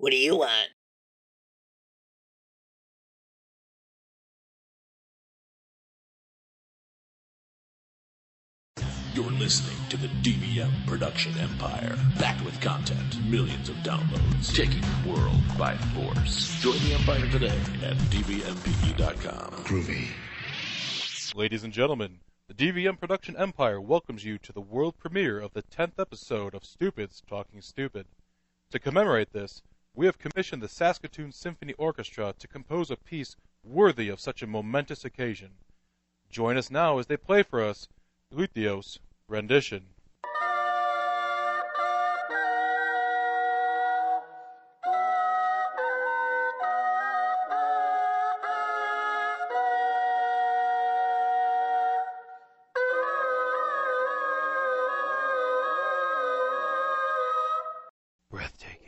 What do you want? You're listening to the DVM production empire, packed with content, millions of downloads, taking the world by force. Join the empire today at dvmpe.com. Groovy. Ladies and gentlemen, the DVM production empire welcomes you to the world premiere of the 10th episode of Stupids Talking Stupid. To commemorate this, we have commissioned the Saskatoon Symphony Orchestra to compose a piece worthy of such a momentous occasion. Join us now as they play for us Luthio's rendition. Breathtaking.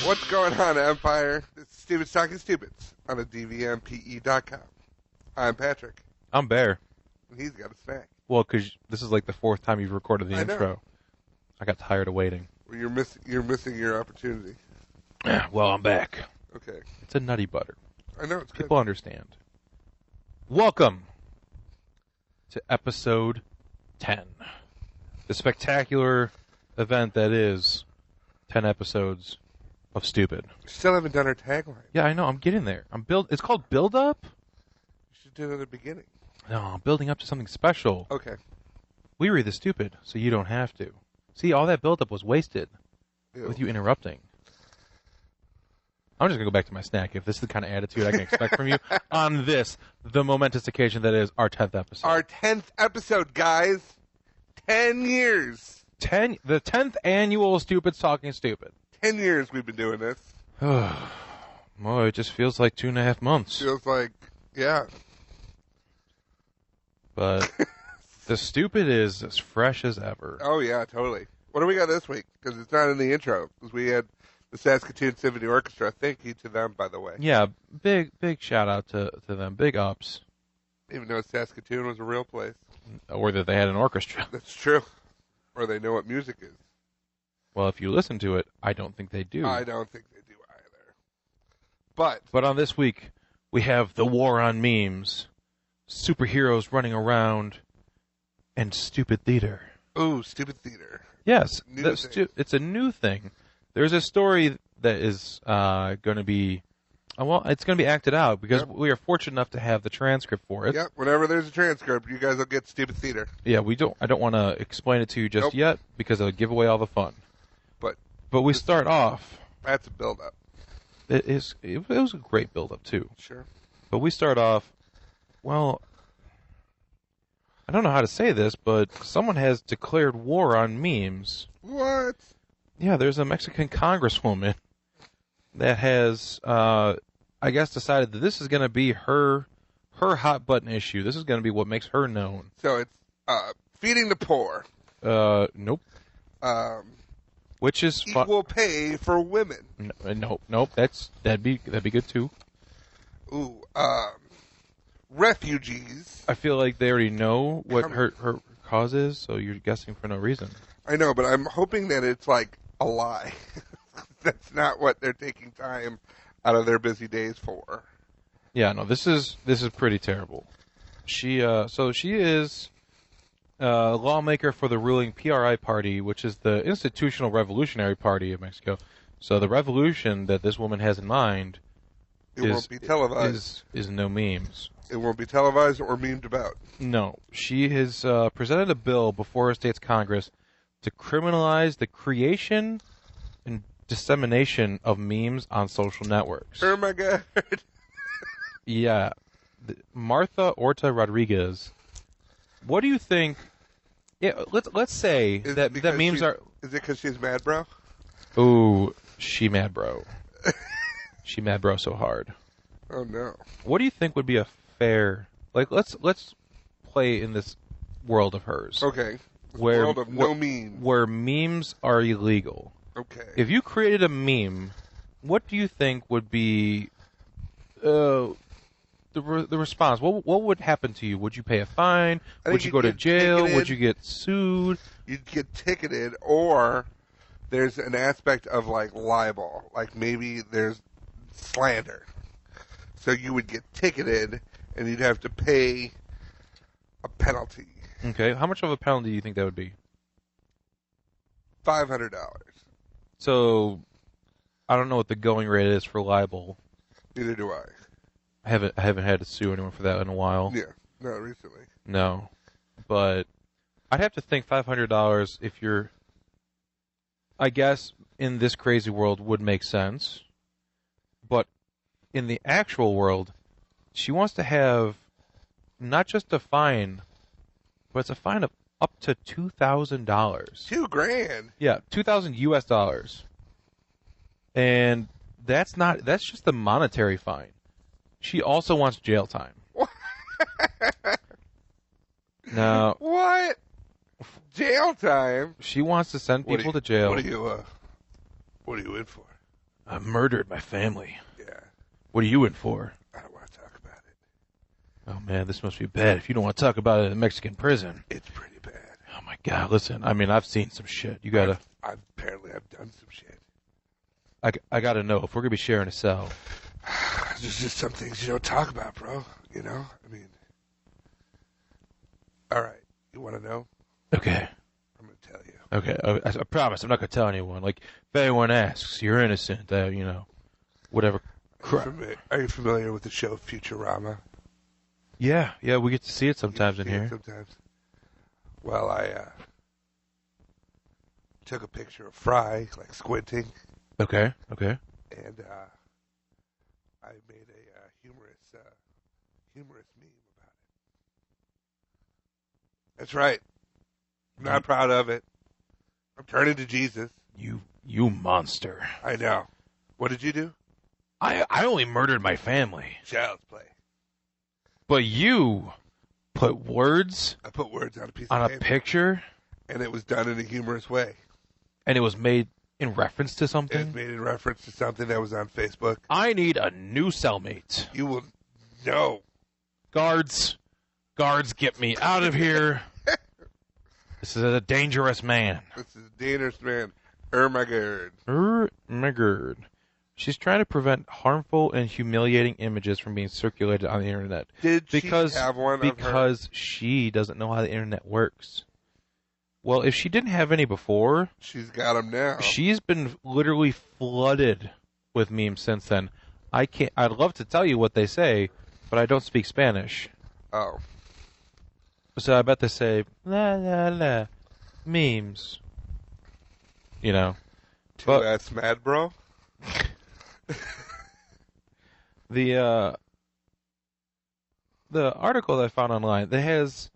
What's going on, Empire? It's Stupids Talking Stupids on the DVMPE.com. I'm Patrick. I'm Bear. And he's got a snack. Well, because this is like the fourth time you've recorded the intro. Know. I got tired of waiting. Well, you're missing your opportunity. Well, I'm back. Okay. It's a nutty butter. I know, it's good. People understand. Welcome to episode 10. The spectacular event that is 10 episodes of Stupid. Still haven't done our tagline. Yeah, I know. I'm getting there. It's called Build Up? You should do it at the beginning. No, I'm building up to something special. Okay. We read the stupid, so you don't have to. See, all that build-up was wasted Ew. with you interrupting. I'm just going to go back to my snack if this is the kind of attitude I can expect from you on this, the momentous occasion that is our 10th episode. Our 10th episode, guys. 10 years. The 10th annual Stupids Talking Stupid. 10 years we've been doing this. Well, it just feels like 2.5 months. Feels like, yeah. But the stupid is as fresh as ever. Oh, yeah, totally. What do we got this week? Because it's not in the intro. Because we had the Saskatoon Symphony Orchestra. Thank you to them, by the way. Yeah, big shout out to them. Big ups. Even though Saskatoon was a real place. Or that they had an orchestra. That's true. Or they know what music is. Well, if you listen to it, I don't think they do. I don't think they do either. But on this week, we have the war on memes, superheroes running around, and stupid theater. Ooh, stupid theater. Yes, It's a new thing. There's a story that is going to be, it's going to be acted out because we are fortunate enough to have the transcript for it. Yep, whenever there's a transcript, you guys will get stupid theater. Yeah, I don't want to explain it to you just yet because it'll give away all the fun. But we start off. That's a build-up. It was a great build-up, too. Sure. But we start off, well, I don't know how to say this, but someone has declared war on memes. What? Yeah, there's a Mexican congresswoman that has, I guess, decided that this is going to be her hot button issue. This is going to be what makes her known. So it's feeding the poor. Nope. Which is equal pay for women. Nope. That'd be good too. Ooh, refugees. I feel like they already know what her cause is, so you're guessing for no reason. I know, but I'm hoping that it's like a lie. That's not what they're taking time out of their busy days for. Yeah, no, this is pretty terrible. She is a lawmaker for the ruling PRI party, which is the Institutional Revolutionary Party of Mexico. So the revolution that this woman has in mind won't be televised. Is no memes. It won't be televised or memed about. No. She has presented a bill before her state's Congress to criminalize the creation and dissemination of memes on social networks. Oh, my God. Yeah. Martha Orta Rodriguez. What do you think? Yeah, let's say that memes are. Is it because she's mad, bro? Ooh, she mad, bro. She mad, bro, so hard. Oh no. What do you think would be a fair? Like, let's play in this world of hers. Okay. World of no memes. Where memes are illegal. Okay. If you created a meme, what do you think would be the response? What would happen to you? Would you pay a fine? Would you go to jail? Ticketed. Would you get sued? You'd get ticketed, or there's an aspect of like libel, like maybe there's slander. So you would get ticketed, and you'd have to pay a penalty. Okay, how much of a penalty do you think that would be? $500. So, I don't know what the going rate is for libel. Neither do I. I haven't had to sue anyone for that in a while. Yeah, not recently. No, but I'd have to think $500 if you're. I guess in this crazy world would make sense, but in the actual world, she wants to have not just a fine, but it's a fine of up to $2,000. $2,000. Yeah, $2,000 US, and that's just the monetary fine. She also wants jail time. Now, what? Jail time? She wants to send people to jail. What are you in for? I murdered my family. Yeah. What are you in for? I don't want to talk about it. Oh man, this must be bad. If you don't want to talk about it in a Mexican prison. It's pretty bad. Oh my God, listen, I mean, I've seen some shit. You gotta... I've done some shit. I gotta know if we're gonna be sharing a cell. There's just some things you don't talk about, bro. You know? I mean... Alright, you want to know? Okay. I'm going to tell you. Okay, I promise I'm not gonna tell anyone. Like, if anyone asks, you're innocent, whatever. Are you familiar with the show Futurama? Yeah, we get to see it sometimes in here. Sometimes. Well, I took a picture of Fry, like squinting. Okay. And I made a humorous meme about it. That's right. I'm not proud of it. I'm turning to Jesus. You monster. I know. What did you do? I only murdered my family. Child's play. But you put words... I put words on a piece on of a paper. picture? And it was done in a humorous way. And it was made in reference to something? It was made in reference to something that was on Facebook. I need a new cellmate. You will know. Guards, get me out of here. This is a dangerous man. This is a dangerous man. My God. She's trying to prevent harmful and humiliating images from being circulated on the internet. Did she have one of her? Because she doesn't know how the internet works. Well, if she didn't have any before... She's got them now. She's been literally flooded with memes since then. I'd love to tell you what they say, but I don't speak Spanish. Oh. So I bet they say, la la la, memes. You know. That's mad, bro. The article that I found online, that has,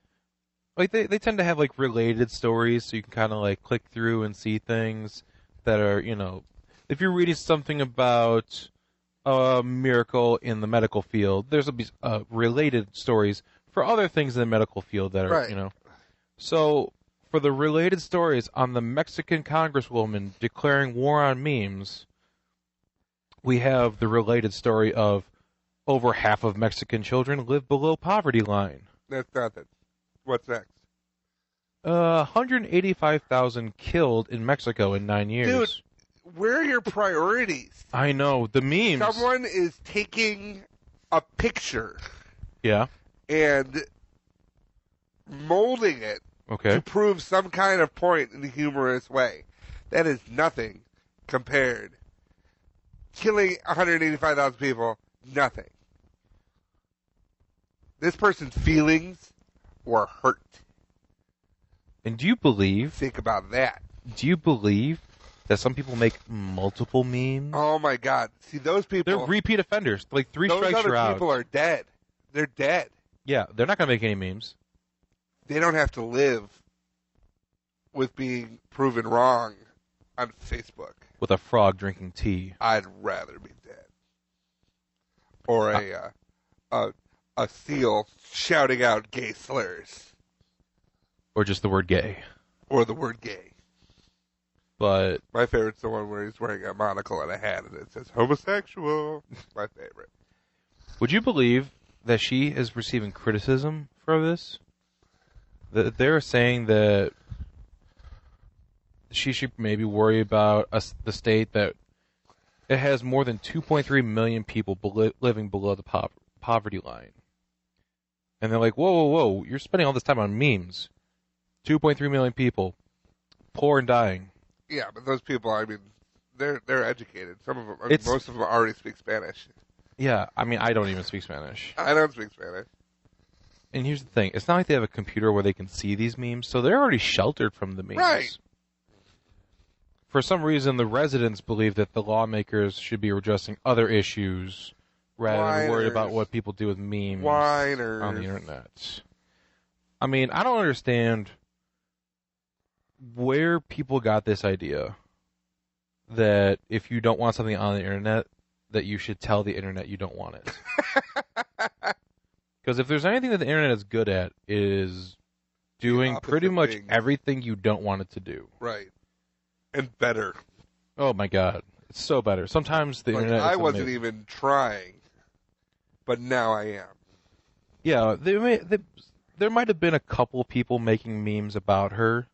like, they tend to have, like, related stories, so you can kind of, like, click through and see things that are, if you're reading something about a miracle in the medical field, there's related stories for other things in the medical field that are, right. So, for the related stories on the Mexican congresswoman declaring war on memes, we have the related story of over half of Mexican children live below poverty line. That's nothing. What's next? 185,000 killed in Mexico in 9 years. Dude, where are your priorities? I know, the memes. Someone is taking a picture. Yeah. And molding it to prove some kind of point in a humorous way. That is nothing compared. Killing 185,000 people, nothing. This person's feelings were hurt. And do you believe... Think about that. Do you believe that some people make multiple memes? Oh my God. See, those people... They're repeat offenders. Like, three strikes, you're out. Those other people are dead. They're dead. Yeah, they're not going to make any memes. They don't have to live with being proven wrong on Facebook. With a frog drinking tea. I'd rather be dead. Or a seal shouting out gay slurs. Or just the word gay. Or the word gay. But... My favorite's the one where he's wearing a monocle and a hat and it says homosexual. My favorite. Would you believe that she is receiving criticism for this. That they're saying that she should maybe worry about the state that it has more than 2.3 million people living below the poverty line. And they're like, whoa, you're spending all this time on memes. 2.3 million people, poor and dying. Yeah, but those people, I mean, they're educated. Some of them, most of them already speak Spanish. Yeah, I mean, I don't even speak Spanish. I don't speak Spanish. And here's the thing. It's not like they have a computer where they can see these memes, so they're already sheltered from the memes. Right. For some reason, the residents believe that the lawmakers should be addressing other issues rather than worried about what people do with memes on the internet. I mean, I don't understand where people got this idea that if you don't want something on the internet, that you should tell the internet you don't want it. Because if there's anything that the internet is good at, is doing pretty much everything you don't want it to do. Right. And better. Oh my god. It's so better. Sometimes the internet is I wasn't even trying, but now I am. Yeah, there might have been a couple people making memes about her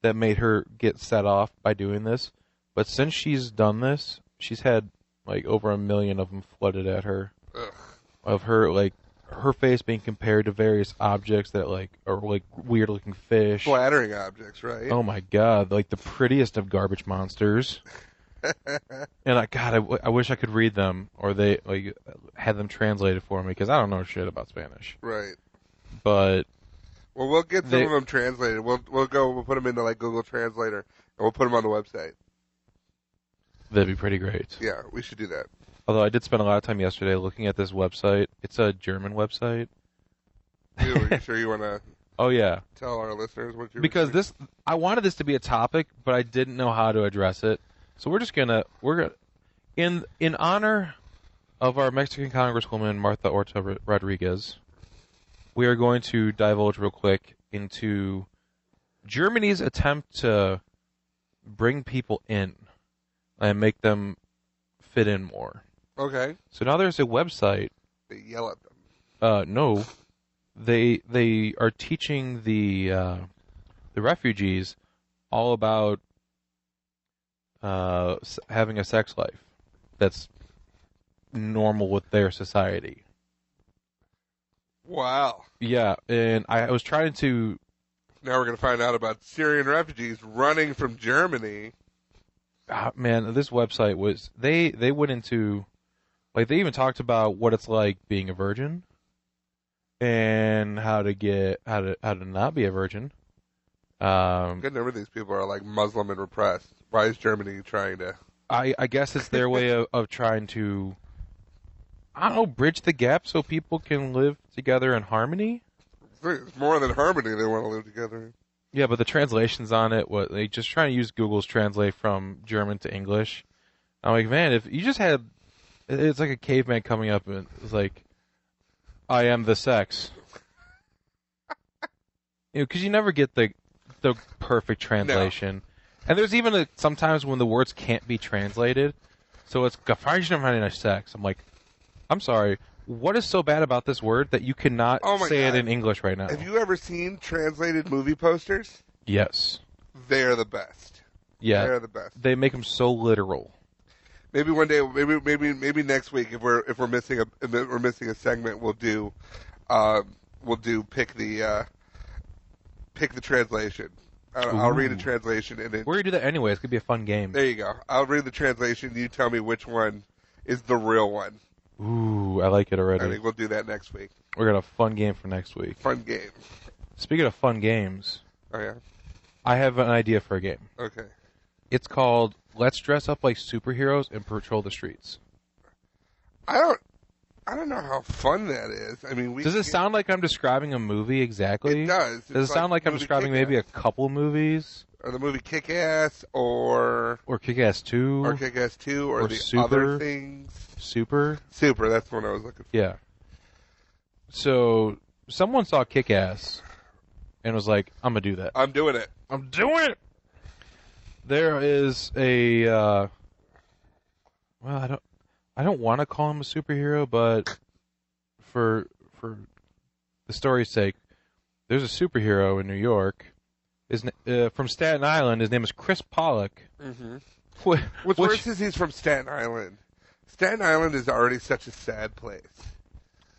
that made her get set off by doing this. But since she's done this, she's had like over 1 million of them flooded at her. Ugh. Of her, like, her face being compared to various objects that, like, are, like, weird-looking fish. Flattering objects, right? Oh, my God. Like, the prettiest of garbage monsters. And, I wish I could read them, or they, like, had them translated for me, because I don't know shit about Spanish. Right. But... Well, we'll get some of them translated. We'll put them into, like, Google Translator, and we'll put them on the website. That'd be pretty great. Yeah, we should do that. Although I did spend a lot of time yesterday looking at this website. It's a German website. Dude, are you sure you want to Oh, yeah. tell our listeners what you Because I wanted this to be a topic, but I didn't know how to address it. So we're gonna in honor of our Mexican Congresswoman Martha Orta Rodriguez, we are going to divulge real quick into Germany's attempt to bring people in and make them fit in more. Okay. So now there's a website. They yell at them. No. They are teaching the refugees all about having a sex life that's normal with their society. Wow. Yeah, and I was trying to... Now we're going to find out about Syrian refugees running from Germany. Man, this website was... They went into... Like, they even talked about what it's like being a virgin and how to not be a virgin. Good number of these people are, like, Muslim and repressed. Why is Germany trying to... I guess it's their way of trying to... I don't know, bridge the gap so people can live together in harmony? It's more than harmony they want to live together. Yeah, but the translations on it, they just trying to use Google's Translate from German to English. I'm like, man, if you just had... It's like a caveman coming up and it's like, I am the sex. Because you never get the perfect translation. No. And there's even sometimes when the words can't be translated. So it's sex. I'm like, I'm sorry. What is so bad about this word that you cannot say it in English right now? Have you ever seen translated movie posters? Yes. They're the best. Yeah. They're the best. They make them so literal. Maybe one day, maybe next week, if we're missing a segment, we'll do pick the translation. I'll read a translation and we're gonna do that anyway. It's gonna be a fun game. There you go. I'll read the translation. You tell me which one is the real one. Ooh, I like it already. I think we'll do that next week. We're gonna have a fun game for next week. Fun game. Speaking of fun games, oh yeah, I have an idea for a game. Okay. It's called Let's Dress Up Like Superheroes and Patrol the Streets. I don't know how fun that is. I mean, does it sound like I'm describing a movie exactly? It does. Does it sound like I'm describing maybe a couple movies? Or the movie Kickass, or Kickass 2, or Kickass 2, or the Super, other things. Super, that's the one I was looking for. Yeah. So someone saw Kickass and was like, "I'm gonna do that. I'm doing it. I'm doing it." There is a well, I don't want to call him a superhero, but for for the story's sake, there's a superhero in New York. From Staten Island. His name is Chris Pollock. Mm-hmm. What's worse is he's from Staten Island. Staten Island is already such a sad place.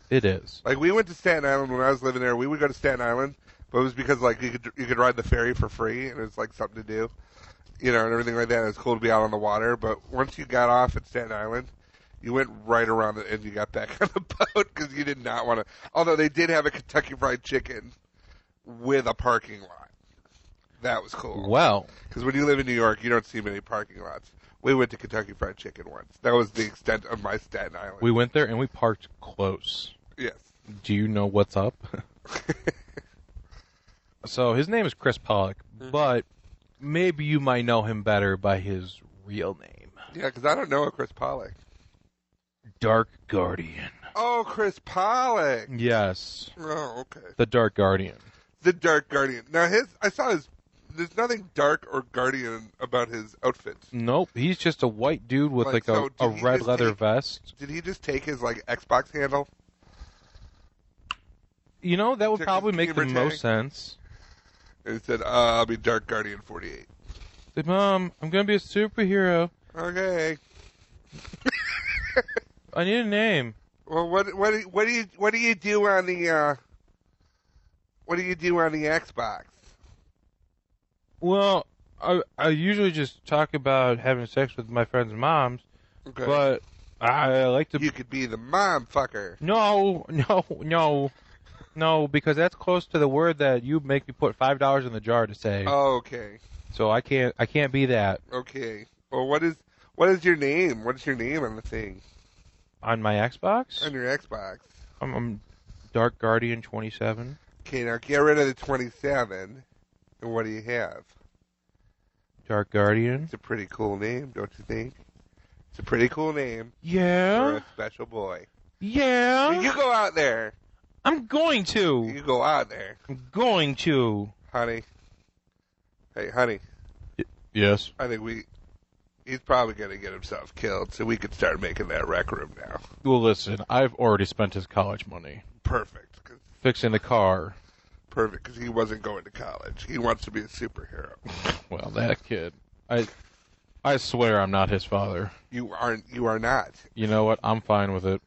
It is. Like, we went to Staten Island when I was living there. We would go to Staten Island, but it was because, like, you could ride the ferry for free, and it was, like, something to do, you know, and everything like that. And it was cool to be out on the water. But once you got off at Staten Island, you went right around and you got back on the boat because you did not want to. Although they did have a Kentucky Fried Chicken with a parking lot. That was cool. Wow. Because when you live in New York, you don't see many parking lots. We went to Kentucky Fried Chicken once. That was the extent of my Staten Island. We went there and we parked close. Yes. Do you know what's up? So his name is Chris Pollock, but maybe you might know him better by his real name. Yeah, because I don't know a Chris Pollock. Dark Guardian. Oh, Chris Pollock. Yes. Oh, okay. The Dark Guardian. The Dark Guardian. Now, I saw his. There's nothing dark or guardian about his outfits. Nope, he's just a white dude with like so a red leather vest. Did he just take his like Xbox handle? You know, that would Took probably his make the gamer most tag? sense. And he said, I'll be Dark Guardian 48. Said, Mom, I'm gonna be a superhero. Okay. I need a name. Well, what do you do on the Xbox? Well, I usually just talk about having sex with my friends' moms, Okay. but I like to. You could be the mom fucker. No, because that's close to the word that you make me put $5 in the jar to say. Okay. So I can't be that. Okay. Well, what is your name? What is your name on the thing? On my Xbox? On your Xbox. I'm Dark Guardian 27. Okay, now get rid of the 27. And what do you have? Dark Guardian. It's a pretty cool name, don't you think? It's a pretty cool name for Yeah. a special boy. Yeah. You go out there. I'm going to. You go out there. I'm going to. Honey. Hey, honey. Yes. I think he's probably going to get himself killed, so we could start making that rec room now. Well, listen, I've already spent his college money. Perfect. Fixing the car. Perfect, because he wasn't going to college. He wants to be a superhero. Well, that kid. I swear I'm not his father. You are not. You know what? I'm fine with it.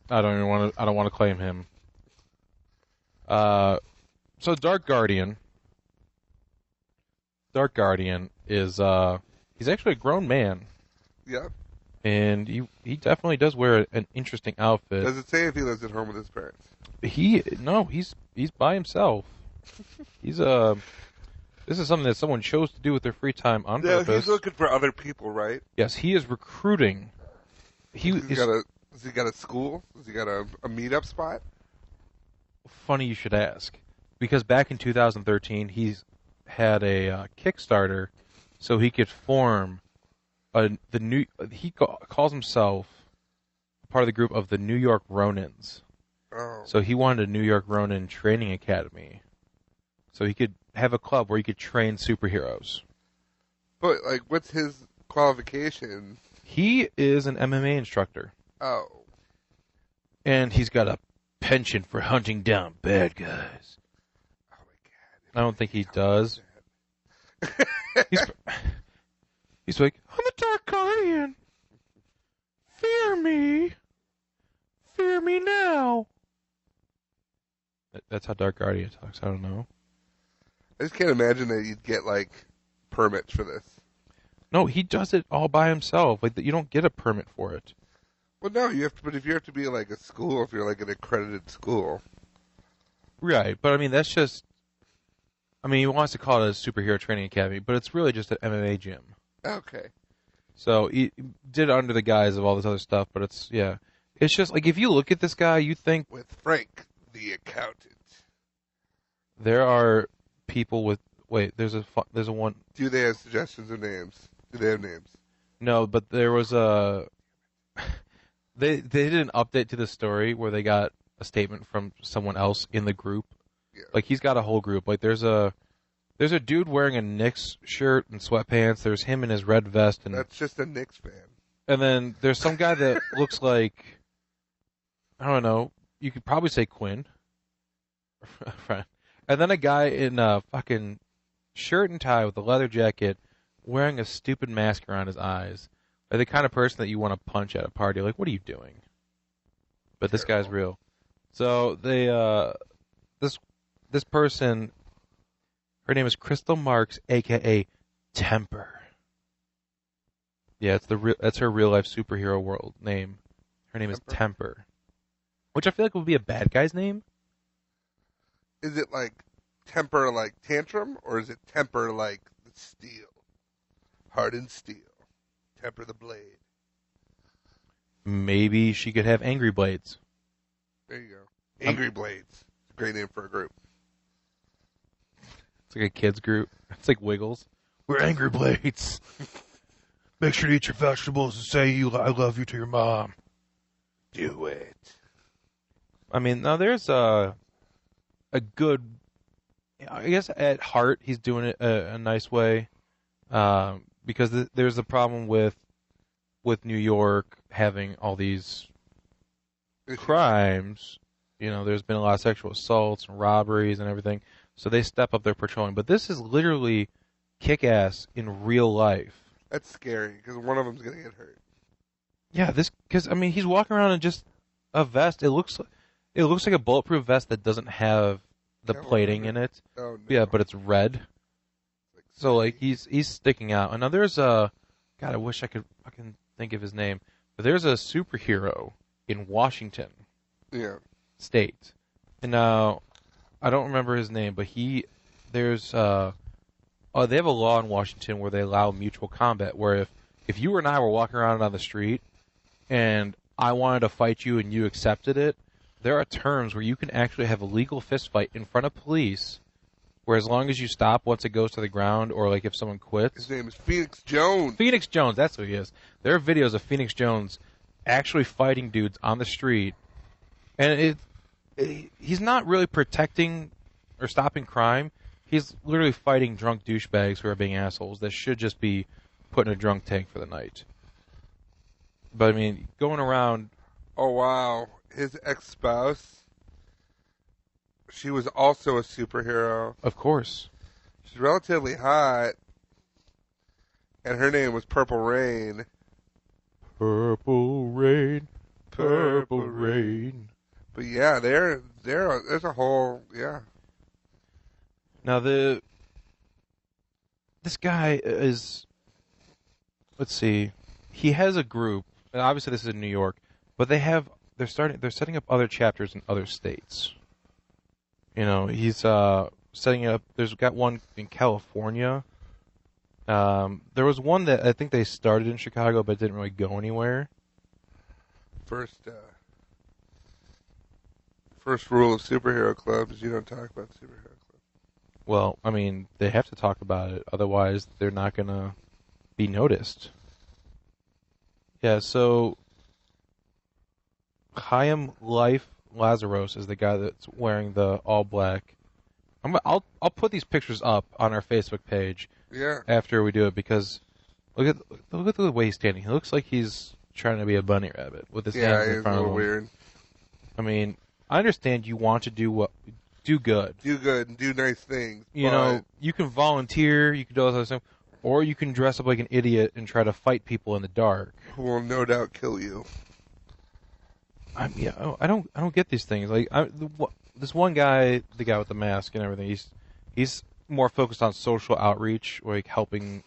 I don't want to claim him. So Dark Guardian is he's actually a grown man. Yep. And he definitely does wear an interesting outfit. Does it say if he lives at home with his parents? He's by himself. This is something that someone chose to do with their free time on purpose. Yeah, he's looking for other people, right? Yes, he is recruiting. Has he got a school? Has he got a meetup spot? Funny you should ask, because back in 2013 he's had a Kickstarter so he could form he calls himself part of the group of the New York Ronins. Oh. So he wanted a New York Ronin training academy, so he could have a club where he could train superheroes. But like, what's his qualification? He is an MMA instructor. Oh. And he's got a penchant for hunting down bad guys. Oh my God. I don't think he does. He's like, I'm the Dark Guardian. Fear me. Fear me now. That's how Dark Guardian talks. I don't know. I just can't imagine that you'd get like permits for this. No, he does it all by himself. Like, you don't get a permit for it. Well, no, you have to. But if you have to be like a school, if you're like an accredited school, right? But I mean, that's just. I mean, he wants to call it a superhero training academy, but it's really just an MMA gym. Okay. So he did it under the guise of all this other stuff, but it's just like if you look at this guy, you think with Frank the accountant. There are people with there's a one. Do they have suggestions of names? Do they have names? No, but there was a. They did an update to the story where they got a statement from someone else in the group. Yeah. Like he's got a whole group. Like there's a dude wearing a Knicks shirt and sweatpants. There's him in his red vest, and that's just a Knicks fan. And then there's some guy that looks like I don't know, you could probably say Quinn. And then a guy in a fucking shirt and tie with a leather jacket wearing a stupid mask around his eyes. Like the kind of person that you want to punch at a party. Like, what are you doing? But this guy's real. So they, this person, her name is Crystal Marks, a.k.a. Temper. Yeah, that's her real life superhero world name. Her name is Temper. Which I feel like would be a bad guy's name. Is it like temper like tantrum, or is it temper like the steel? Hardened steel. Temper the blade. Maybe she could have Angry Blades. There you go. Angry Blades. Great name for a group. It's like a kid's group. It's like Wiggles. We're Angry Blades. Make sure to eat your vegetables and say I love you to your mom. Do it. I mean, now there's a good, I guess at heart he's doing it a nice way, because there's a problem with New York having all these crimes. You know, there's been a lot of sexual assaults and robberies and everything, so they step up their patrolling. But this is literally Kickass in real life. That's scary, because one of them's going to get hurt. Yeah, because I mean, he's walking around in just a vest. It looks like a bulletproof vest that doesn't have the plating in it. Oh, no. Yeah, but it's red. So like he's sticking out. And now there's God, I wish I could fucking think of his name. But there's a superhero in Washington State. And now I don't remember his name, but there's they have a law in Washington where they allow mutual combat, where if you and I were walking around on the street and I wanted to fight you and you accepted it, there are terms where you can actually have a legal fist fight in front of police, where as long as you stop once it goes to the ground, or like if someone quits. His name is Phoenix Jones. Phoenix Jones, that's who he is. There are videos of Phoenix Jones actually fighting dudes on the street, and he's not really protecting or stopping crime. He's literally fighting drunk douchebags who are being assholes that should just be put in a drunk tank for the night. But I mean, going around. Oh wow. His ex-spouse, she was also a superhero. Of course. She's relatively hot, and her name was Purple Rain. Purple Rain, Purple Rain. But yeah, there's a whole, Now this guy is, let's see, he has a group, and obviously this is in New York, but they're setting up other chapters in other states. You know, he's setting up. There's got one in California. There was one that I think they started in Chicago, but didn't really go anywhere. First rule of superhero clubs is you don't talk about superhero clubs. Well, I mean, they have to talk about it, otherwise they're not gonna be noticed. Yeah, so Chaim Life Lazaros is the guy that's wearing the all black. I'll put these pictures up on our Facebook page. Yeah. After we do it, because look at the way he's standing. He looks like he's trying to be a bunny rabbit with his hands in front of him. Yeah, he's a little weird. I mean, I understand you want to do good. Do good and do nice things. You know, you can volunteer, you can do all this other stuff, or you can dress up like an idiot and try to fight people in the dark. Who will no doubt kill you. I don't get these things. Like this one guy, the guy with the mask and everything, he's more focused on social outreach, like helping.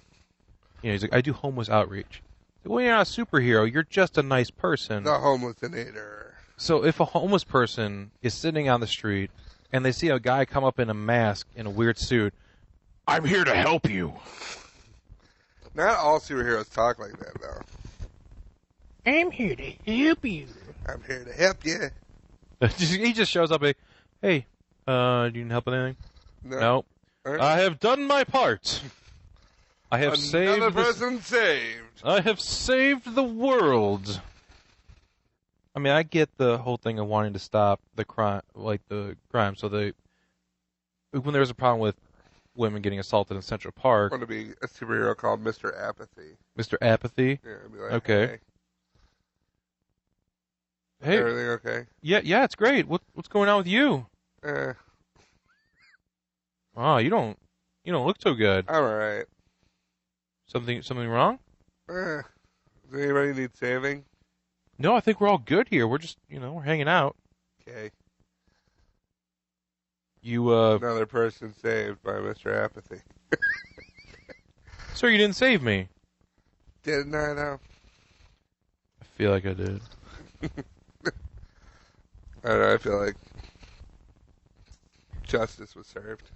You know, he's like, I do homeless outreach. Well, you're not a superhero. You're just a nice person. The homelessinator. So if a homeless person is sitting on the street and they see a guy come up in a mask in a weird suit, I'm here to help you. Not all superheroes talk like that, though. I'm here to help you. I'm here to help you. He just shows up like, hey, do you need help with anything? No. Right. I have done my part. I have Another person saved. I have saved the world. I mean, I get the whole thing of wanting to stop the crime, So when there's a problem with women getting assaulted in Central Park, I want to be a superhero called Mr. Apathy. Mr. Apathy. Yeah, I'd be like, okay. Hey. Hey. Everything okay? Yeah, it's great. What's going on with you? Oh, you don't look so good. I'm alright. Something wrong? Does anybody need saving? No, I think we're all good here. We're just, we're hanging out. Okay. You, Another person saved by Mr. Apathy. Sir, you didn't save me. Didn't I, though? I feel like I did. I don't know, I feel like justice was served.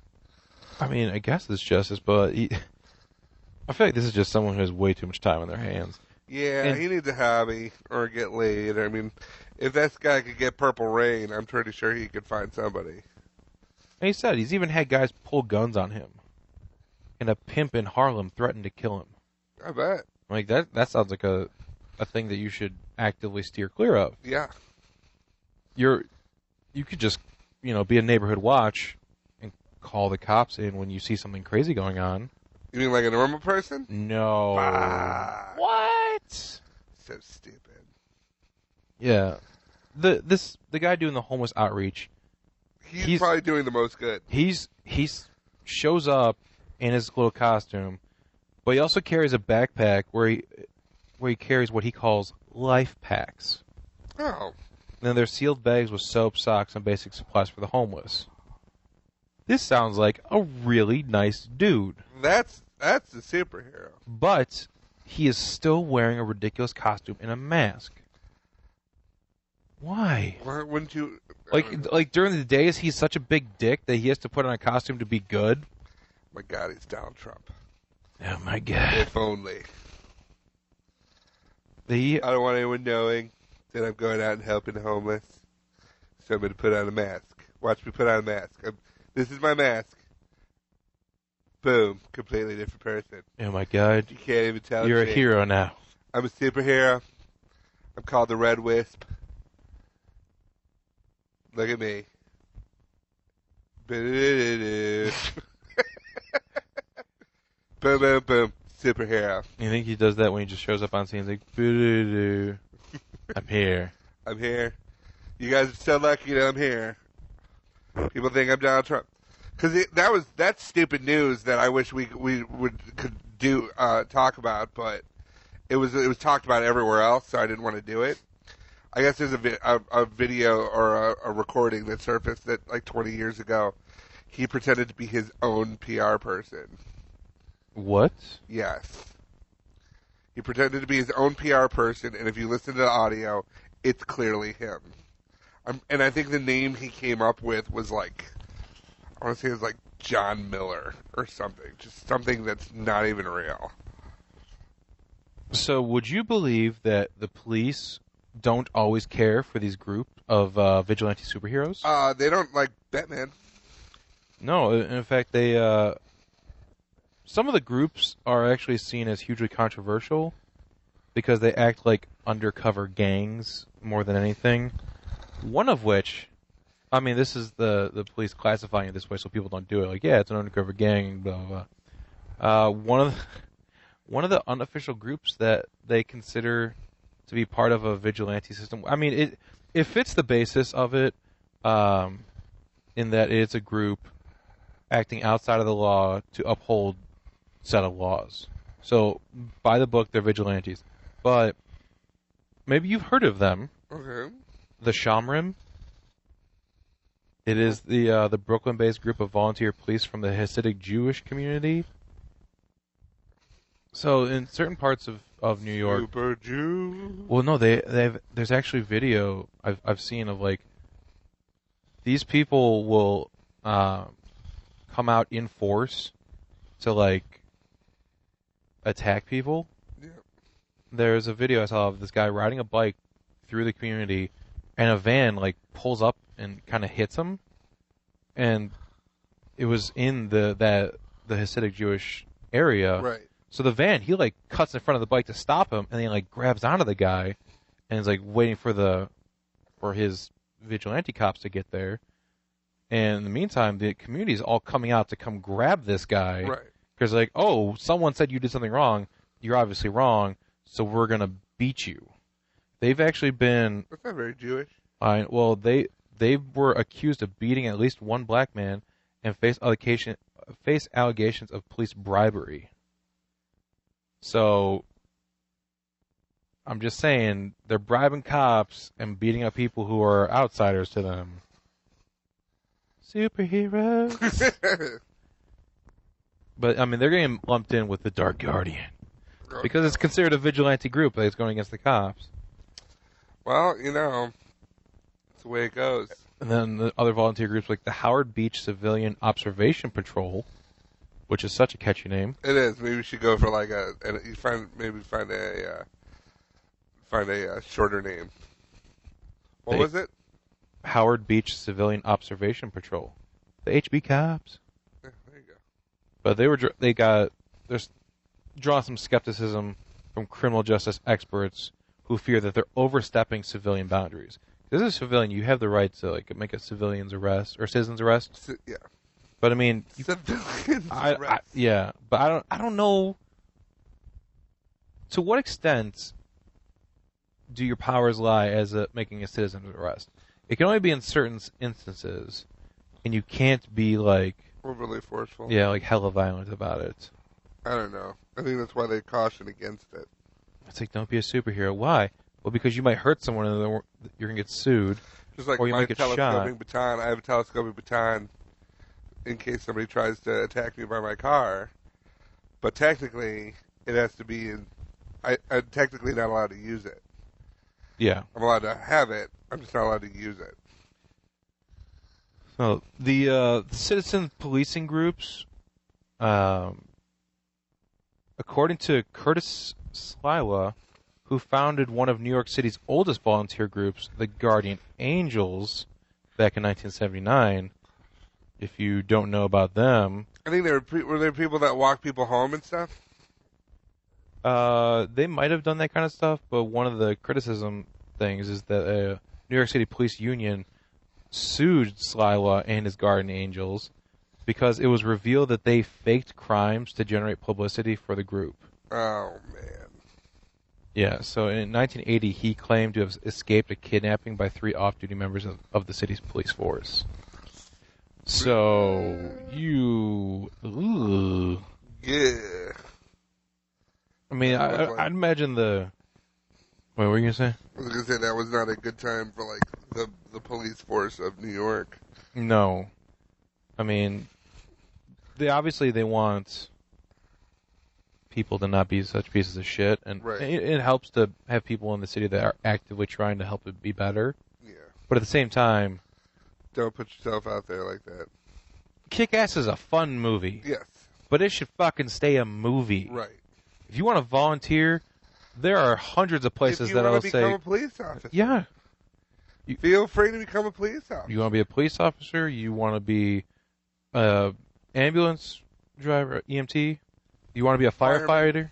I mean, I guess it's justice, but I feel like this is just someone who has way too much time on their hands. Yeah, he needs a hobby or get laid. I mean, if this guy could get Purple Rain, I'm pretty sure he could find somebody. And he said he's even had guys pull guns on him. And a pimp in Harlem threatened to kill him. I bet. Like, that sounds like a thing that you should actively steer clear of. Yeah. You could just, be a neighborhood watch and call the cops in when you see something crazy going on. You mean like a normal person? No. What? So stupid. Yeah. The guy doing the homeless outreach. He's probably doing the most good. He's shows up in his little costume, but he also carries a backpack where he carries what he calls life packs. Oh. And then they're sealed bags with soap, socks, and basic supplies for the homeless. This sounds like a really nice dude. That's a superhero. But he is still wearing a ridiculous costume and a mask. Why? Why wouldn't you? Like during the day, is he such a big dick that he has to put on a costume to be good? My God, he's Donald Trump. Oh my God! If only. I don't want anyone knowing that I'm going out and helping the homeless. So I'm going to put on a mask. Watch me put on a mask. This is my mask. Boom. Completely different person. Oh my God! You can't even tell. You're a hero now. I'm a superhero. I'm called the Red Wisp. Look at me. Boom, boom, boom. Superhero. You think he does that when he just shows up on scene? He's like, "Boo-doo-doo. I'm here. I'm here. You guys are so lucky that I'm here. People think I'm Donald Trump. Because that's stupid news that I wish we could do talk about, but it was talked about everywhere else, so I didn't want to do it. I guess there's a video or a recording that surfaced that like 20 years ago. He pretended to be his own PR person. What? Yes. He pretended to be his own PR person, and if you listen to the audio, it's clearly him. And I think the name he came up with was like, I want to say it was like John Miller or something. Just something that's not even real. So would you believe that the police don't always care for these group of vigilante superheroes? They don't like Batman. No, in fact, they some of the groups are actually seen as hugely controversial because they act like undercover gangs more than anything. One of which, I mean, this is the police classifying it this way so people don't do it. Like, yeah, it's an undercover gang, blah, blah, blah. One of the unofficial groups that they consider to be part of a vigilante system. I mean, it fits the basis of it in that it's a group acting outside of the law to uphold set of laws. So, by the book, they're vigilantes. But maybe you've heard of them. Okay. The Shamrim. It is the Brooklyn-based group of volunteer police from the Hasidic Jewish community. So in certain parts of New York, Super Jew. well, no, there's actually video I've seen of like these people will come out in force to like attack people. Yeah. There's a video I saw of this guy riding a bike through the community, and a van like pulls up and kind of hits him, and it was in the Hasidic Jewish area. Right. So the van, he like cuts in front of the bike to stop him, and then he like grabs onto the guy, and is like waiting for his vigilante cops to get there. And in the meantime, the community is all coming out to come grab this guy. Right. Because like, oh, someone said you did something wrong. You're obviously wrong, so we're gonna beat you. They've actually been. That's not very Jewish. Well, they were accused of beating at least one black man and face allegations of police bribery. So, I'm just saying, they're bribing cops and beating up people who are outsiders to them. Superheroes. But, I mean, they're getting lumped in with the Dark Guardian. Because it's considered a vigilante group that's going against the cops. Well, you know, that's the way it goes. And then the other volunteer groups like the Howard Beach Civilian Observation Patrol, which is such a catchy name. It is. Maybe we should go for like find a shorter name. What was it? Howard Beach Civilian Observation Patrol. The HB cops. Yeah, there you go. But there's drawn some skepticism from criminal justice experts who fear that they're overstepping civilian boundaries. As a civilian, you have the right to like make a citizen's arrest. Yeah. But I mean, civilians arrest. Yeah, but I don't know. To what extent do your powers lie as making a citizen's arrest? It can only be in certain instances, and you can't be like overly forceful. Yeah, like hella violent about it. I don't know. I think that's why they caution against it. It's like, don't be a superhero. Why? Well, because you might hurt someone and then you're going to get sued. Just like or you my might get telescoping shot. baton. I have a telescoping baton in case somebody tries to attack me by my car. But technically, it has to be in... I'm technically not allowed to use it. Yeah. I'm allowed to have it. I'm just not allowed to use it. So, the citizen policing groups, according to Curtis Sliwa, who founded one of New York City's oldest volunteer groups, the Guardian Angels, back in 1979. If you don't know about them, I think were there people that walk people home and stuff? they might have done that kind of stuff, but one of the criticism things is that New York City Police Union sued Sliwa and his Guardian Angels because it was revealed that they faked crimes to generate publicity for the group. Oh, man. Yeah, so in 1980, he claimed to have escaped a kidnapping by 3 off-duty members of the city's police force. So, Ooh. Yeah. I mean, I'd imagine the... Wait, what were you going to say? I was going to say that was not a good time for, like, the police force of New York. No. I mean, they want people to not be such pieces of shit, and right. it helps to have people in the city that are actively trying to help it be better. Yeah. But at the same time... Don't put yourself out there like that. Kickass is a fun movie. Yes. But it should fucking stay a movie. Right. If you want to volunteer, there are hundreds of places that I'll say... If you want to become a police officer. Yeah. Feel free to become a police officer. You want to be a police officer? You want to be ambulance driver, EMT? You want to be a firefighter?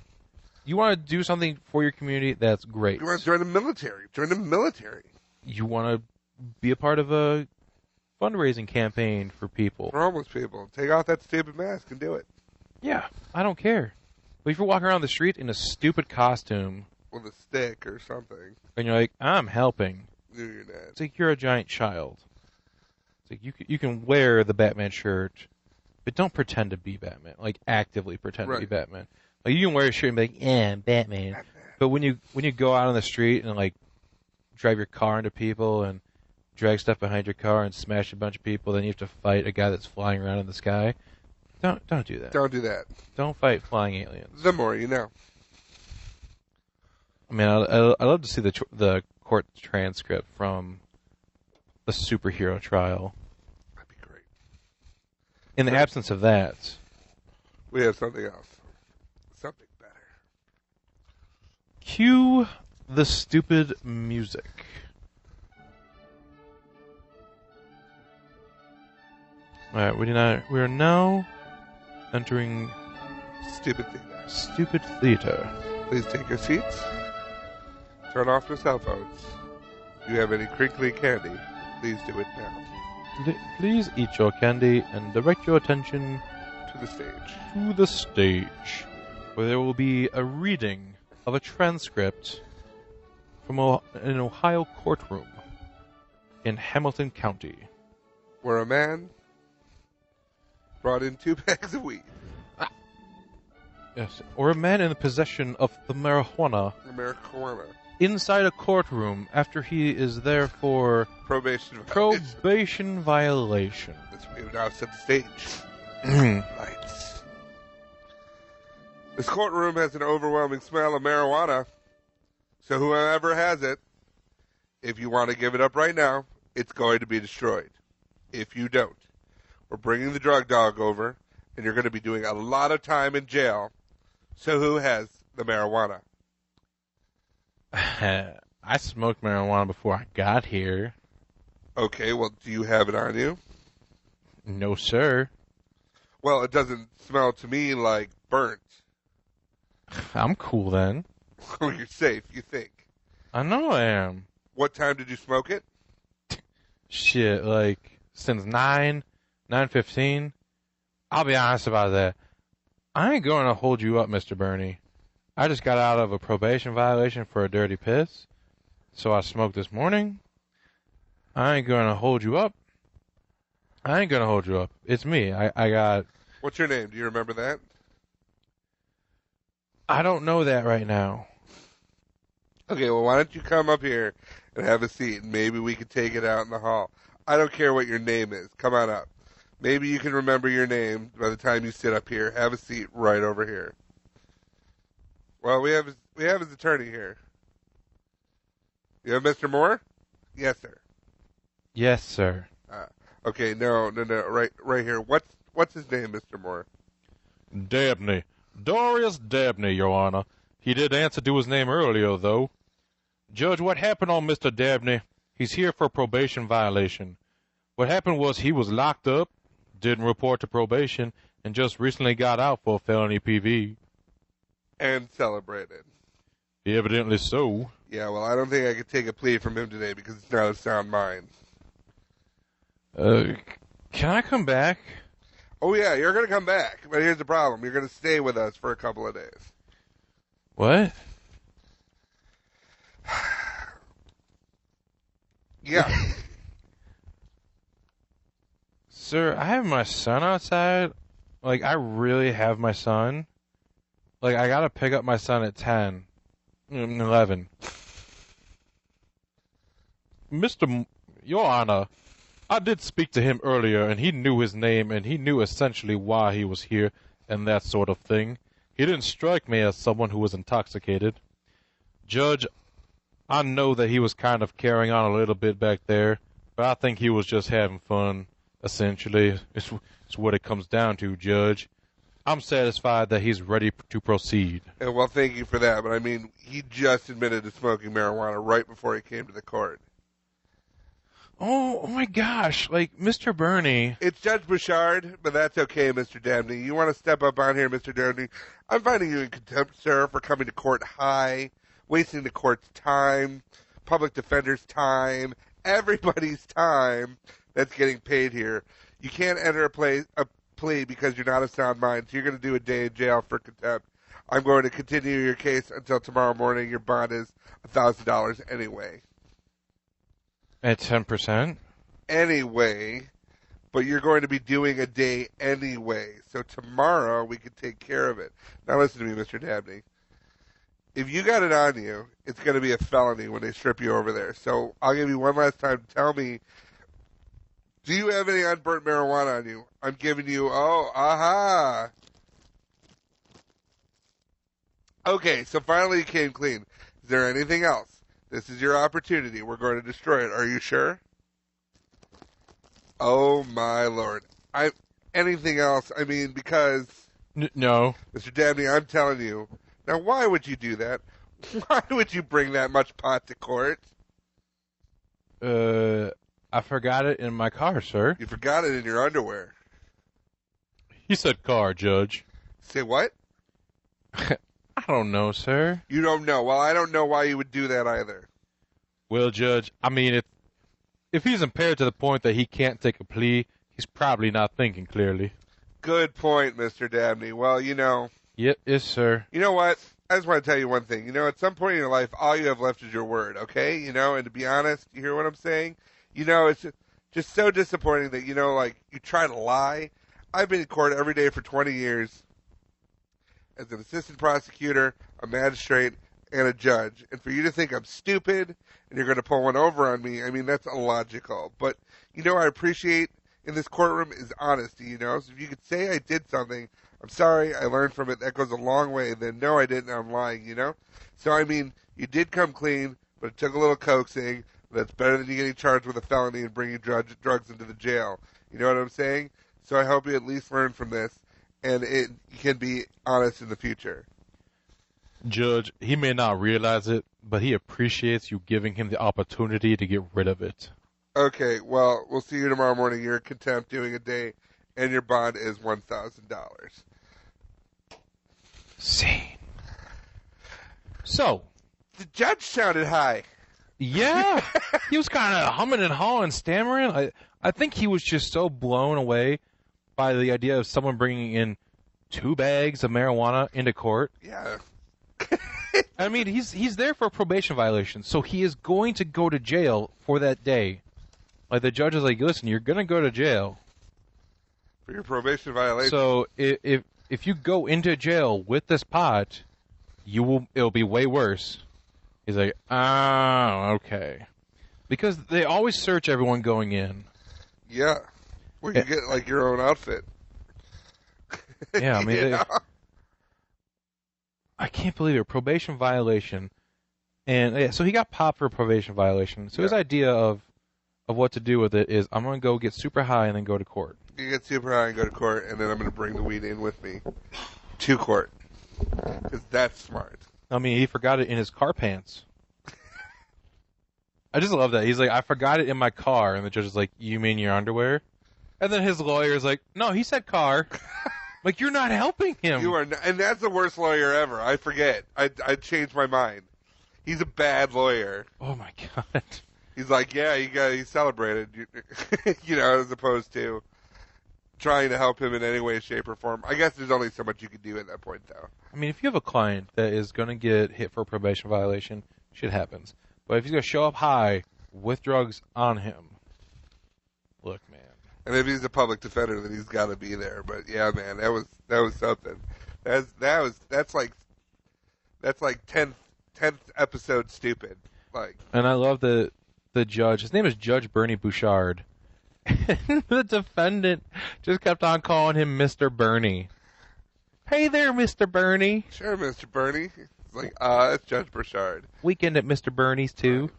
You want to do something for your community? That's great. You want to join the military? Join the military. You want to be a part of a fundraising campaign for people? For homeless people. Take off that stupid mask and do it. Yeah, I don't care. But if you're walking around the street in a stupid costume... With a stick or something. And you're like, I'm helping. No, you're not. It's like you're a giant child. It's like you can wear the Batman shirt, but don't pretend to be Batman. Like actively pretend to be Batman. Like you can wear a shirt and be like, yeah, I'm Batman. But when you go out on the street and like drive your car into people and drag stuff behind your car and smash a bunch of people, then you have to fight a guy that's flying around in the sky. Don't do that. Don't do that. Don't fight flying aliens. The more you know. I mean, I love to see the court transcript from the superhero trial. That'd be great. In the absence of that, we have something else. Something better. Cue the stupid music. Alright, we are now entering Stupid theater. Stupid theater. Please take your seats. Turn off your cell phones. If you have any crinkly candy, please do it now. Please eat your candy and direct your attention to the stage. To the stage, where there will be a reading of a transcript from an Ohio courtroom in Hamilton County. Where a man brought in 2 bags of weed. Yes, or a man in the possession of the marijuana inside a courtroom after he is there for probation violation. That's what we have now set the stage. Lights. This courtroom has an overwhelming smell of marijuana, so whoever has it, if you want to give it up right now, it's going to be destroyed. If you don't, we're bringing the drug dog over, and you're going to be doing a lot of time in jail. So who has the marijuana? I smoked marijuana before I got here. Okay, well, do you have it on you? No, sir. Well, it doesn't smell to me like burnt. I'm cool then. Oh, you're safe, you think? I know I am. What time did you smoke it? Shit, like, since 9:15. I'll be honest about that. I ain't going to hold you up, Mr. Bernie. I just got out of a probation violation for a dirty piss, so I smoked this morning. I ain't going to hold you up. It's me. I got... What's your name? Do you remember that? I don't know that right now. Okay, well, why don't you come up here and have a seat, and maybe we could take it out in the hall. I don't care what your name is. Come on up. Maybe you can remember your name by the time you sit up here. Have a seat right over here. Well, we have his attorney here. You have Mr. Moore? Yes, sir. Yes, sir. Okay, no, right here. What's his name, Mr. Moore? Dabney. Darius Dabney, Your Honor. He did answer to his name earlier, though. Judge, what happened on Mr. Dabney? He's here for probation violation. What happened was he was locked up, didn't report to probation, and just recently got out for a felony PV. And celebrated. Evidently so. Yeah, well, I don't think I could take a plea from him today because it's not a sound mind. Can I come back? Oh, yeah, you're going to come back. But here's the problem. You're going to stay with us for a couple of days. What? Yeah. Sir, I have my son outside. Like, I really have my son. Like, I gotta pick up my son at 10. 11. Your Honor, I did speak to him earlier, and he knew his name, and he knew essentially why he was here, and that sort of thing. He didn't strike me as someone who was intoxicated. Judge, I know that he was kind of carrying on a little bit back there, but I think he was just having fun, essentially. It's what it comes down to, Judge. I'm satisfied that he's ready to proceed. And well, thank you for that, but I mean, he just admitted to smoking marijuana right before he came to the court. Oh my gosh, like, Mr. Bernie. It's Judge Bouchard, but that's okay, Mr. Dabney. You want to step up on here, Mr. Dabney? I'm finding you in contempt, sir, for coming to court high, wasting the court's time, public defender's time, everybody's time that's getting paid here. You can't enter a plea because you're not of sound mind, so you're going to do a day in jail for contempt. I'm going to continue your case until tomorrow morning. Your bond is $1,000 anyway. At 10%? Anyway, but you're going to be doing a day anyway, so tomorrow we can take care of it. Now listen to me, Mr. Dabney. If you got it on you, it's going to be a felony when they strip you over there. So I'll give you one last time to tell me, do you have any unburnt marijuana on you? I'm giving you, aha. Okay, so finally you came clean. Is there anything else? This is your opportunity. We're going to destroy it. Are you sure? Oh, my Lord. Anything else? I mean, because... No. Mr. Dabney, I'm telling you. Now, why would you do that? Why would you bring that much pot to court? I forgot it in my car, sir. You forgot it in your underwear. He said car, Judge. Say what? I don't know, sir. You don't know. Well, I don't know why you would do that either. Well, Judge, I mean, if he's impaired to the point that he can't take a plea, he's probably not thinking clearly. Good point, Mr. Dabney. Well, you know... Yep, yes, sir. You know what? I just want to tell you one thing. At some point in your life, all you have left is your word, okay? And to be honest, you hear what I'm saying? It's just so disappointing that, like, you try to lie. I've been in court every day for 20 years as an assistant prosecutor, a magistrate, and a judge. And for you to think I'm stupid and you're going to pull one over on me, I mean, that's illogical. But, I appreciate in this courtroom is honesty, So if you could say I did something, I'm sorry, I learned from it, that goes a long way. Then, no, I didn't, I'm lying, So, I mean, you did come clean, but it took a little coaxing. That's better than you getting charged with a felony and bringing drugs into the jail. You know what I'm saying? So I hope you at least learn from this, and you can be honest in the future. Judge, he may not realize it, but he appreciates you giving him the opportunity to get rid of it. Okay, well, we'll see you tomorrow morning. You're in contempt doing a day, and your bond is $1,000. Scene. So. The judge sounded high. Yeah. He was kind of humming and hawing, stammering. I think he was just so blown away by the idea of someone bringing in 2 bags of marijuana into court. Yeah. I mean, he's there for a probation violation, so he is going to go to jail for that day. Like, the judge is like, listen, you're going to go to jail. For your probation violation. So if you go into jail with this pot, it'll be way worse. He's like, okay. Because they always search everyone going in. Yeah. Well, you get, like, your own outfit. Yeah, I mean, I can't believe it. Probation violation. And, yeah, so he got popped for a probation violation. So his idea of what to do with it is, I'm going to go get super high and then go to court. You get super high and go to court, and then I'm going to bring the weed in with me to court. Because that's smart. I mean, he forgot it in his car pants. I just love that. He's like, I forgot it in my car. And the judge is like, you mean your underwear? And then his lawyer is like, no, he said car. Like, you're not helping him. You are not, and that's the worst lawyer ever. I forget. I changed my mind. He's a bad lawyer. Oh, my God. He's like, yeah, he celebrated, as opposed to trying to help him in any way, shape, or form. I guess there's only so much you can do at that point, though. I mean, if you have a client that is going to get hit for a probation violation, shit happens. But if he's going to show up high with drugs on him, look, man. And if he's a public defender, then he's got to be there. But yeah, man, that was something. That's like 10th episode stupid. Like. And I love the judge. His name is Judge Bernie Bouchard. And the defendant just kept on calling him Mr. Bernie. Hey there, Mr. Bernie. Sure, Mr. Bernie. It's like, it's Judge Bouchard. Weekend at Mr. Bernie's, too.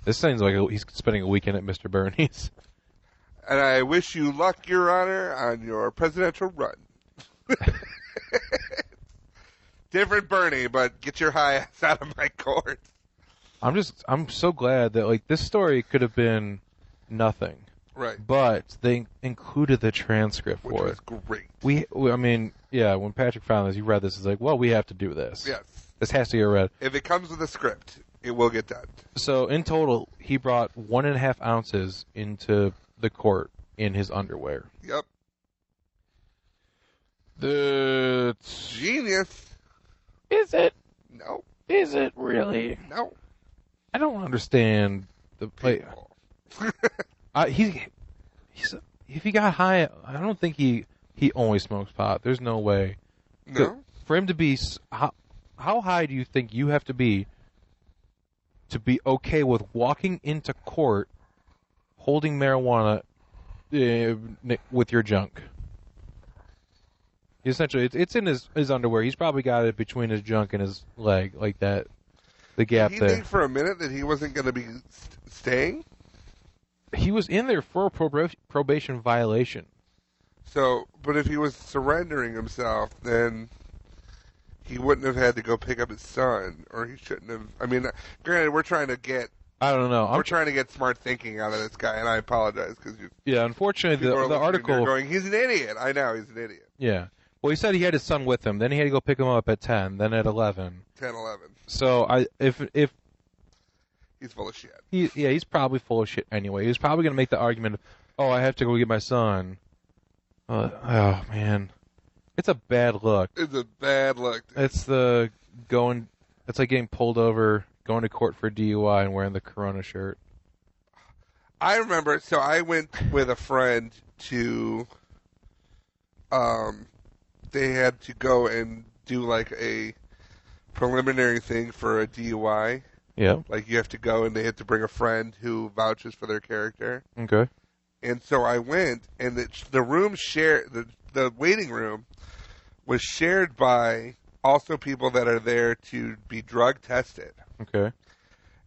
This seems like he's spending a weekend at Mr. Bernie's. And I wish you luck, Your Honor, on your presidential run. Different Bernie, but get your high ass out of my court. I'm so glad that, like, this story could have been nothing. Right. But they included the transcript for it. Which was great. I mean, yeah, when Patrick found this, he read this, he's like, well, we have to do this. Yes. This has to get read. If it comes with a script, it will get done. So, in total, he brought 1.5 ounces into the court in his underwear. Yep. That's genius. Is it? No. Is it really? No. I don't understand the play. If he got high, I don't think he only smokes pot. There's no way. No. For him to be, how high do you think you have to be okay with walking into court holding marijuana with your junk? Essentially, it's in his underwear. He's probably got it between his junk and his leg, like that. The gap there. Did he think for a minute that he wasn't going to be staying? He was in there for a probation violation. So, but if he was surrendering himself, then he wouldn't have had to go pick up his son, or he shouldn't have. I mean, granted, we're trying to get. I don't know. We're trying to get smart thinking out of this guy, and I apologize because you. Yeah, unfortunately, the article. Going, he's an idiot. I know he's an idiot. Yeah. Well, he said he had his son with him. Then he had to go pick him up at 10. Then at 11. 10, 11. So if he's full of shit. He's probably full of shit anyway. He was probably going to make the argument, I have to go get my son. Oh man, it's a bad look. It's a bad look. It's the going. It's like getting pulled over, going to court for DUI, and wearing the Corona shirt. I remember. So I went with a friend to. They had to go and do like a preliminary thing for a DUI. Yeah. Like you have to go and they had to bring a friend who vouches for their character. Okay. And so I went, and the room the waiting room was shared by also people that are there to be drug tested. Okay.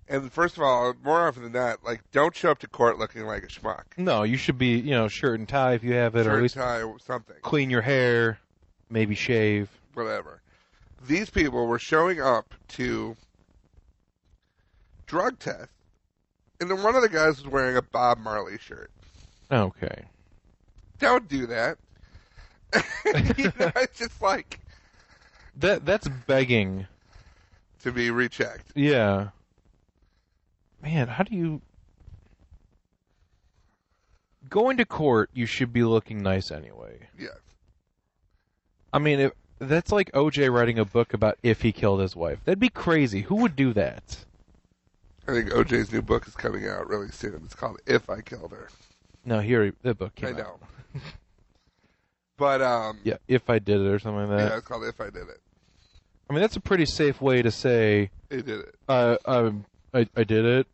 And first of all, more often than not, like, don't show up to court looking like a schmuck. No, you should be, shirt and tie if you have it, or at least tie, something. Clean your hair, maybe shave. Whatever. These people were showing up to drug tests, and then one of the guys was wearing a Bob Marley shirt. Okay. Don't do that. It's just like... That's begging. To be rechecked. Yeah. Man, how do you... Going to court, you should be looking nice anyway. Yes. I mean, that's like OJ writing a book about if he killed his wife. That'd be crazy. Who would do that? I think OJ's new book is coming out really soon. It's called If I Killed Her. No, the book came out. I know. But, yeah, If I Did It or something like that. Yeah, it's called If I Did It. I mean, that's a pretty safe way to say... He did it. I did it.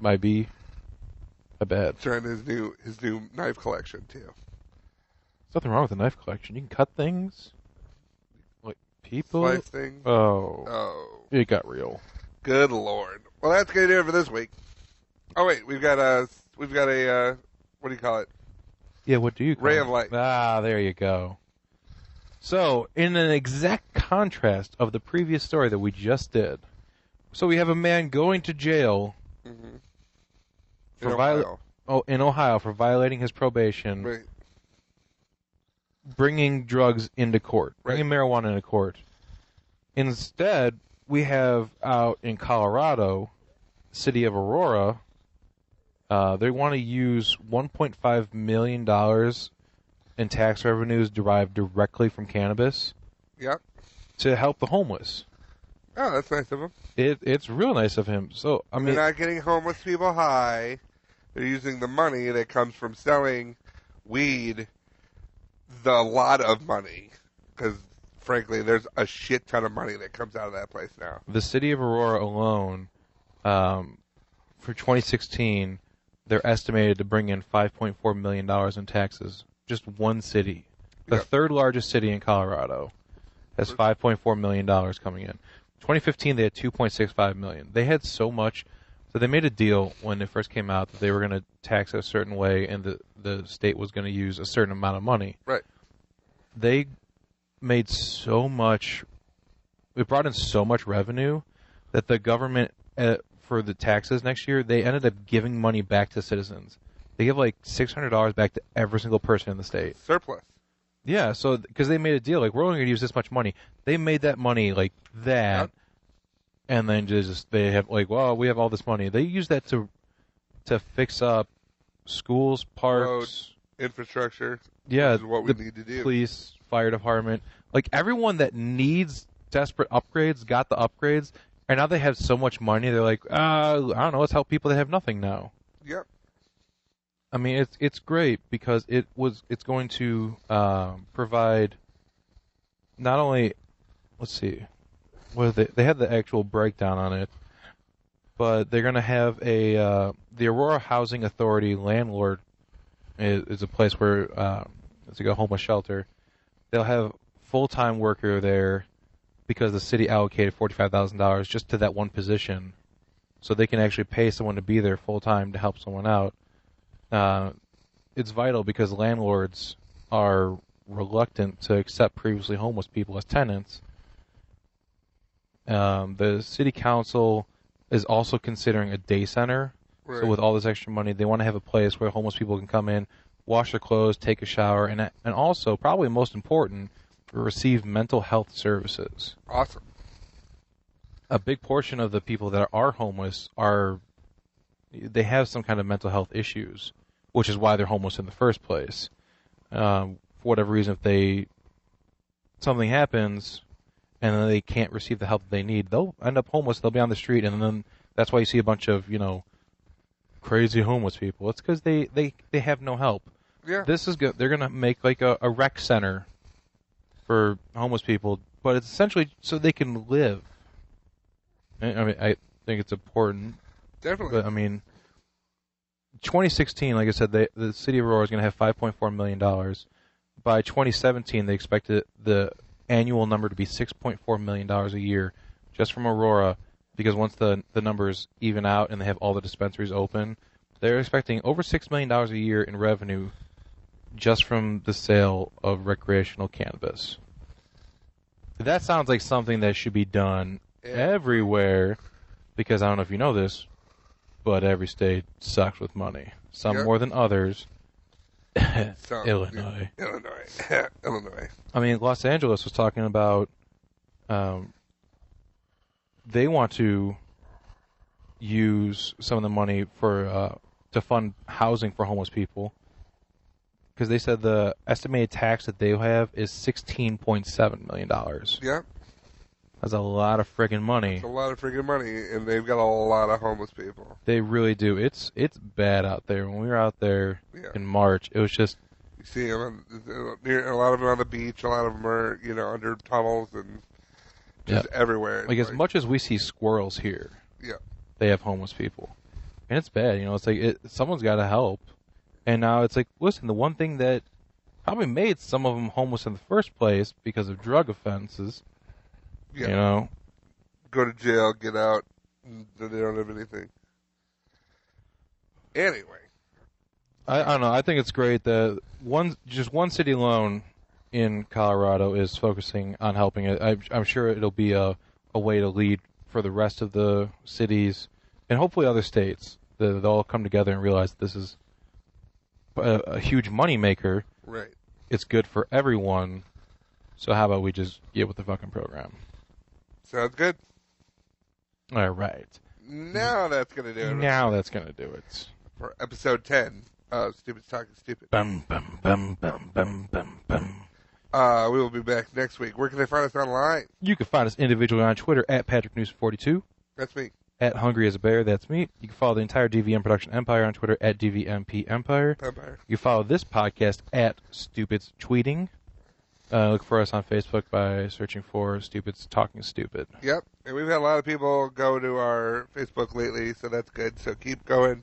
Might be a bad. Trying his new knife collection, too. There's nothing wrong with a knife collection. You can cut things. Like, people... Slice things. Oh. It got real. Good Lord. Well, that's going to do it for this week. Oh, wait. We've got a, what do you call it? Yeah, what do you call it? Ray of light. Ah, there you go. So, in an exact contrast of the previous story that we just did, so we have a man going to jail in Ohio for violating his probation, Right. bringing drugs into court, bringing marijuana into court. Instead, we have out in Colorado, city of Aurora, they want to use $1.5 million in tax revenues derived directly from cannabis to help the homeless. Oh, that's nice of him. It's real nice of him. So I mean, they're not getting homeless people high. They're using the money that comes from selling weed, the lot of money, because frankly, there's a shit ton of money that comes out of that place now. The city of Aurora alone, for 2016, they're estimated to bring in $5.4 million in taxes. Just one city. The third largest city in Colorado has $5.4 million coming in. 2015, they had $2.65 million. They had so much, so they made a deal when it first came out that they were going to tax a certain way and the state was going to use a certain amount of money. Right. They made so much, it brought in so much revenue that the government, for the taxes next year, they ended up giving money back to citizens. They give like $600 back to every single person in the state. Surplus. Yeah, so because they made a deal, like we're only going to use this much money. They made that money like that, and then they have like, well, we have all this money. They use that to fix up schools, parks, roads, infrastructure. Yeah, which is what we need to do. Police, fire department, like everyone that needs desperate upgrades got the upgrades, and now they have so much money. They're like, I don't know, let's help people that have nothing now. Yep. I mean, it's great because it's going to provide not only, let's see, they had the actual breakdown on it, but they're going to have the Aurora Housing Authority landlord is a place where it's like a homeless shelter. They'll have full-time worker there because the city allocated $45,000 just to that one position, so they can actually pay someone to be there full-time to help someone out. It's vital because landlords are reluctant to accept previously homeless people as tenants. The city council is also considering a day center. Right. So with all this extra money, they want to have a place where homeless people can come in, wash their clothes, take a shower, and also, probably most important, receive mental health services. Awesome. A big portion of the people that are homeless they have some kind of mental health issues, which is why they're homeless in the first place. For whatever reason, if something happens and then they can't receive the help they need, they'll end up homeless. They'll be on the street, and then that's why you see a bunch of, crazy homeless people. It's because they have no help. Yeah. This is good. They're going to make like a rec center for homeless people, but it's essentially so they can live. I mean, I think it's important. Definitely. But, I mean, 2016, like I said, the city of Aurora is going to have $5.4 million. By 2017, they expected the annual number to be $6.4 million a year just from Aurora, because once the numbers even out and they have all the dispensaries open, they're expecting over $6 million a year in revenue just from the sale of recreational cannabis. That sounds like something that should be done everywhere, because I don't know if you know this, but every state sucks with money. Some more than others. Illinois. Illinois. I mean, Los Angeles was talking about they want to use some of the money for to fund housing for homeless people, because they said the estimated tax that they have is $16.7 million. Yeah. That's a lot of friggin' money. It's a lot of friggin' money, and they've got a lot of homeless people. They really do. It's bad out there. When we were out there in March, it was just... You see them, a lot of them on the beach, a lot of them are, under tunnels and just everywhere. Like, as much as we see squirrels here, they have homeless people. And it's bad, it's like, someone's got to help. And now it's like, listen, the one thing that probably made some of them homeless in the first place because of drug offenses, go to jail, get out, and they don't have anything. Anyway. I don't know. I think it's great that just one city alone in Colorado is focusing on helping it. I'm sure it'll be a way to lead for the rest of the cities and hopefully other states. They'll all come together and realize this is a huge money maker. Right. It's good for everyone. So how about we just get with the fucking program? Sounds good. All right. Now that's going to do it. Now that's going to do it. For episode 10 of Stupid's Talking Stupid. Bum, bum, bum, bum, bum, bum, bum. We will be back next week. Where can they find us online? You can find us individually on Twitter at PatrickNews42. That's me. At Hungry as a Bear, that's me. You can follow the entire DVM Production Empire on Twitter at DVMP Empire. You can follow this podcast at Stupid's Tweeting. Look for us on Facebook by searching for Stupid's Talking Stupid. Yep. And we've had a lot of people go to our Facebook lately, so that's good. So keep going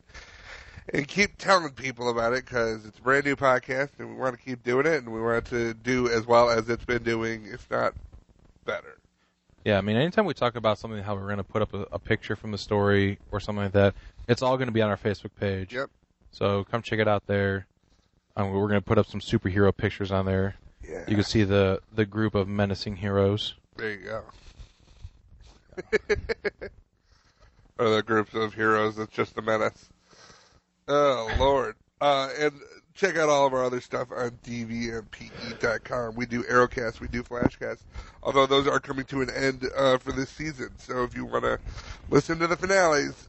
and keep telling people about it, because it's a brand new podcast and we want to keep doing it, and we want it to do as well as it's been doing, if not better. Yeah, I mean, anytime we talk about something, how we're going to put up a picture from the story or something like that, it's all going to be on our Facebook page. Yep. So come check it out there. We're going to put up some superhero pictures on there. Yeah. You can see the group of menacing heroes. There you go. Or the groups of heroes that's just a menace. Oh, Lord. And check out all of our other stuff on dvmpe.com. We do Aerocast, we do Flashcast, although those are coming to an end for this season. So if you want to listen to the finales,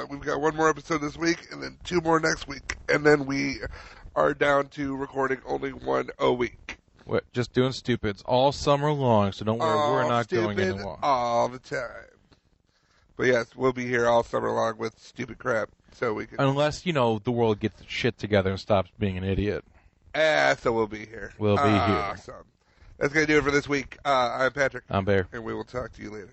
we've got one more episode this week and then two more next week. And then we are down to recording only one a week. We're just doing stupids all summer long, so don't worry, we're not going anymore. All the time. But yes, we'll be here all summer long with stupid crap. So we can... Unless, the world gets its shit together and stops being an idiot. So we'll be here. We'll be here. Awesome. That's going to do it for this week. I'm Patrick. I'm Bear. And we will talk to you later.